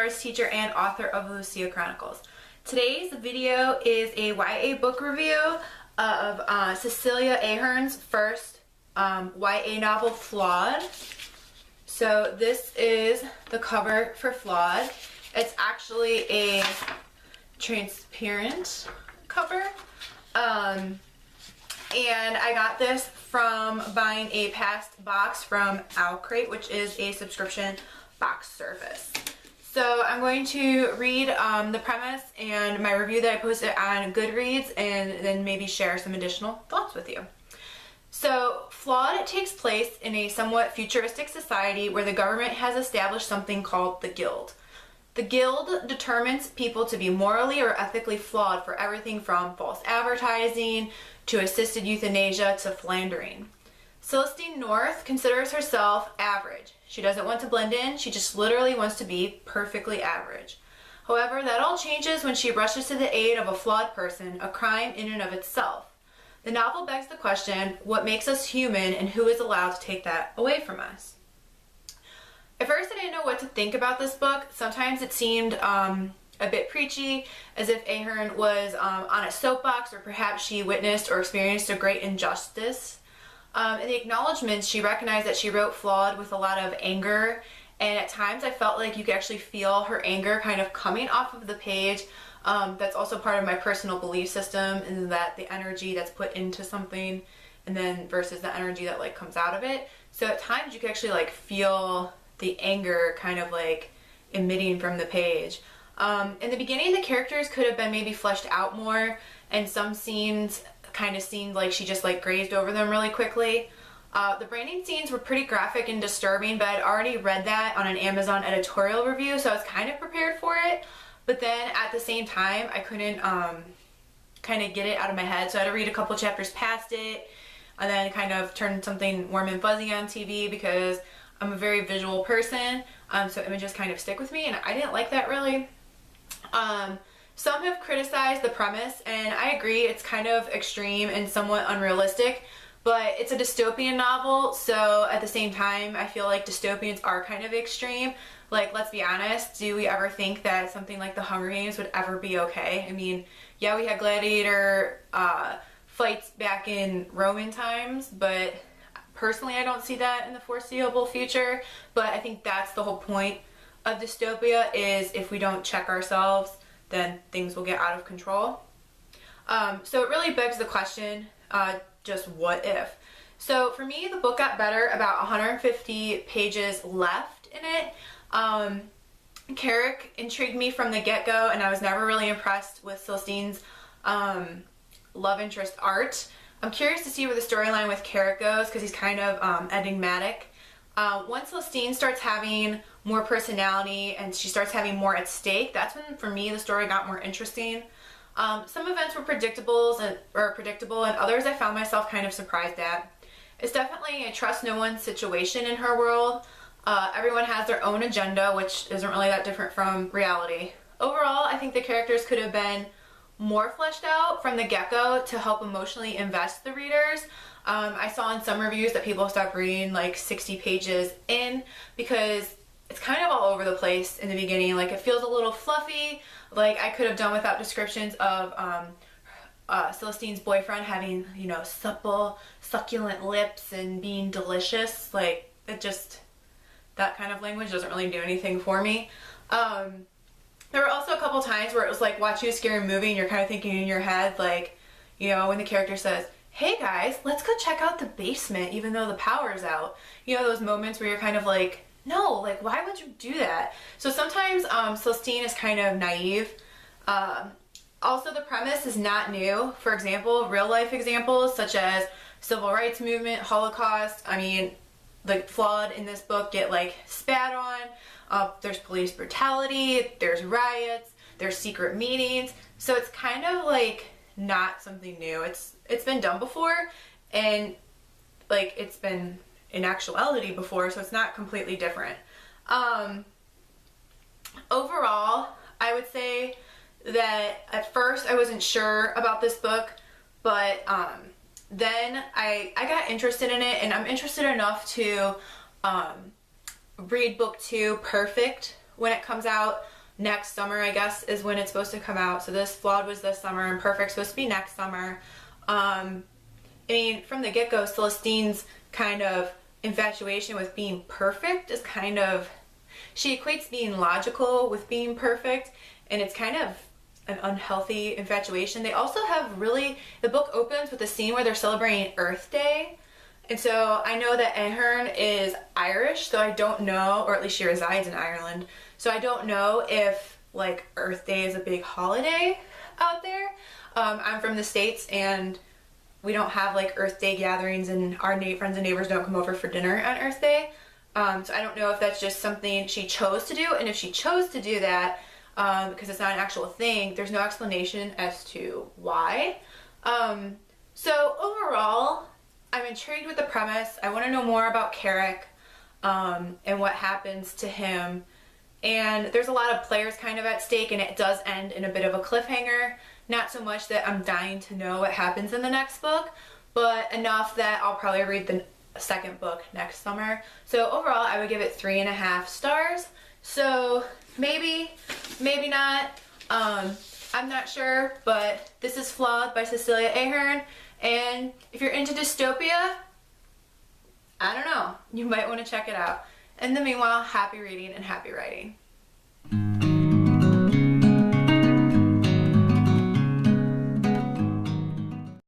arts teacher and author of the Lucia Chronicles. Today's video is a YA book review of Cecelia Ahern's first YA novel, Flawed. So this is the cover for Flawed. It's actually a transparent cover. And I got this from buying a past box from Carrick, which is a subscription box service. So I'm going to read the premise and my review that I posted on Goodreads, and then maybe share some additional thoughts with you. So Flawed takes place in a somewhat futuristic society where the government has established something called the Guild. The Guild determines people to be morally or ethically flawed for everything from false advertising to assisted euthanasia to philandering. Celestine North considers herself average. She doesn't want to blend in, she just literally wants to be perfectly average. However, that all changes when she rushes to the aid of a flawed person, a crime in and of itself. The novel begs the question, what makes us human and who is allowed to take that away from us? At first I didn't know what to think about this book. Sometimes it seemed a bit preachy, as if Ahern was on a soapbox, or perhaps she witnessed or experienced a great injustice. In the acknowledgments, she recognized that she wrote Flawed with a lot of anger, and at times I felt like you could actually feel her anger kind of coming off of the page. That's also part of my personal belief system, and that the energy that's put into something and then versus the energy that like comes out of it. So at times you could actually like feel the anger kind of like emitting from the page. In the beginning, the characters could have been maybe fleshed out more, and some scenes kind of seemed like she just like grazed over them really quickly. The branding scenes were pretty graphic and disturbing, but I'd already read that on an Amazon editorial review, so I was kind of prepared for it. But then at the same time, I couldn't kind of get it out of my head, so I had to read a couple chapters past it, and then kind of turn something warm and fuzzy on TV because I'm a very visual person, so images kind of stick with me, and I didn't like that really. Some have criticized the premise, and I agree, it's kind of extreme and somewhat unrealistic, but it's a dystopian novel, so at the same time, I feel like dystopians are kind of extreme. Like, let's be honest, do we ever think that something like the Hunger Games would ever be okay? I mean, yeah, we had gladiator fights back in Roman times, but personally, I don't see that in the foreseeable future. But I think that's the whole point of dystopia, is if we don't check ourselves, then things will get out of control. So it really begs the question, just what if? So for me, the book got better about 150 pages left in it. Carrick intrigued me from the get-go, and I was never really impressed with Celestine's love interest art. I'm curious to see where the storyline with Carrick goes, because he's kind of enigmatic. Once Celestine starts having more personality and she starts having more at stake, that's when, for me, the story got more interesting. Some events were predictable, and others I found myself kind of surprised at. It's definitely a trust no one situation in her world. Everyone has their own agenda, which isn't really that different from reality. Overall, I think the characters could have been more fleshed out from the get-go to help emotionally invest the readers. I saw in some reviews that people stopped reading like 60 pages in because it's kind of all over the place in the beginning. Like, it feels a little fluffy. Like, I could have done without descriptions of Celestine's boyfriend having, you know, supple, succulent lips and being delicious. Like, it just, that kind of language doesn't really do anything for me. There were also a couple times where it was like watching a scary movie and you're kind of thinking in your head, like, you know, when the character says, hey guys, let's go check out the basement even though the power's out. You know, those moments where you're kind of like, no, like, why would you do that? So sometimes Celestine is kind of naive. Also, the premise is not new. For example, real life examples such as civil rights movement, Holocaust, I mean, the Flawed in this book get like spat on. There's police brutality, there's riots, there's secret meetings. So it's kind of like not something new. It's been done before, and like it's been in actuality before, so it's not completely different. Overall, I would say that at first I wasn't sure about this book, but then I got interested in it, and I'm interested enough to read book 2, Perfect, when it comes out. next summer, I guess, is when it's supposed to come out. So this Flawed was this summer, and Perfect's supposed to be next summer. I mean, from the get-go, Celestine's kind of infatuation with being perfect is kind of, she equates being logical with being perfect, and it's kind of an unhealthy infatuation. They also have really, the book opens with a scene where they're celebrating Earth Day. And so I know that Ahern is Irish, so I don't know, or at least she resides in Ireland, so I don't know if like Earth Day is a big holiday out there. I'm from the States, and we don't have like Earth Day gatherings, and our friends and neighbors don't come over for dinner on Earth Day. So I don't know if that's just something she chose to do, and if she chose to do that, because it's not an actual thing, there's no explanation as to why. So overall, I'm intrigued with the premise. I want to know more about Carrick, and what happens to him. And there's a lot of players kind of at stake, and it does end in a bit of a cliffhanger. Not so much that I'm dying to know what happens in the next book, but enough that I'll probably read the second book next summer. So overall, I would give it 3.5 stars. So maybe, maybe not. I'm not sure, but this is Flawed by Cecelia Ahern. And if you're into dystopia, I don't know, you might want to check it out. In the meanwhile, happy reading and happy writing.